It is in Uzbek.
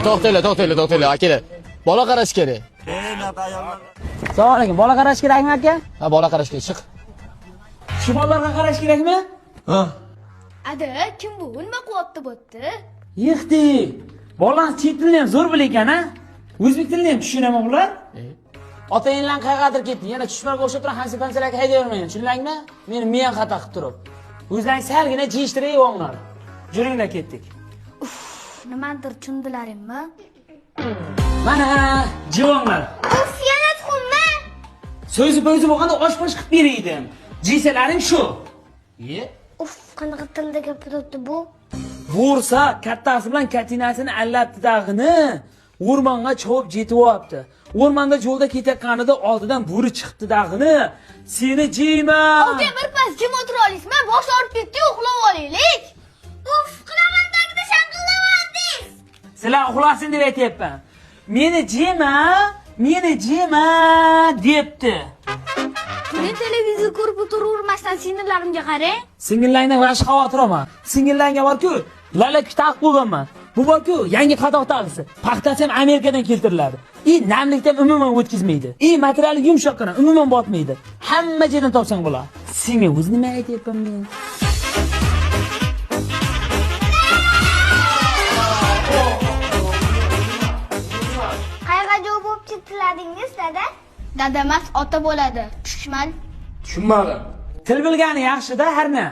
to'xtanglar, akalar. Bola qarash kerak. Assalomu alaykum. Bola qarash kerakmi aka? Ha, bola qarash kerak, chiq. Shu bolalarga qarash kerakmi? Ha. Ada, kim bu? Nima qilyapti bo'pti? Yixti. Bolang chet tilini ham zo'r bilar ekan-a? O'zbek tilini ham tushunami bular? Ota-enalar qayergadir ketdi. Yana tushmaga o'xshab turib, hansi-pansalarga haydayvermayman. Tushundingmi? Meni miyam xato qilib turib. O'zlaring salgina jiyishtirayvonglar. Juringlar ketdik. Nimadir tushundilaringmi? Mana, jivonlar. Uf, yana tuxummi? So'zi bo'lganda osh-posh qilib beraydim. Jiysalaring shu. Uf, qanaqa tilda gapiribdi bu? Vursa kattasi bilan katinasini allabdi dag'ini. O'rmonga chovib jetyapti. O'rmonda yo'lda ketayotganida oldidan bo'ri chiqdi dag'ini. Seni jiyman. Aka, birpas jim o'tira olasizmi? Bosh og'rib ketdi, uxlab olaylik. Uf, qilamandagida shang'illayapsiz. Sizlar uxlasin deb aytyapman. Meni jiyma debdi. Men televizor ko'rib o'tiravermasdan sinirlarimga qarang. Singillangdan yaxshi xavotir olma. Singillangga bor-ku, lalaki taqib qo'yganman. Bu bor-ku, yangi qadoq tag'isi. Paxtasi ham Amerikadan keltiriladi. Namlikdan umuman o'tkazmaydi. Materiali yumshoqqina, umuman botmaydi. Hamma joydan topsang bo'lar. Senga o'zi nima aytyapman men? Qayerga javob bo'lib ketiladingiz, dada? Dada emas, ota bo'ladi. Tushunmadim. Til bilgani yaxshi-da, har na.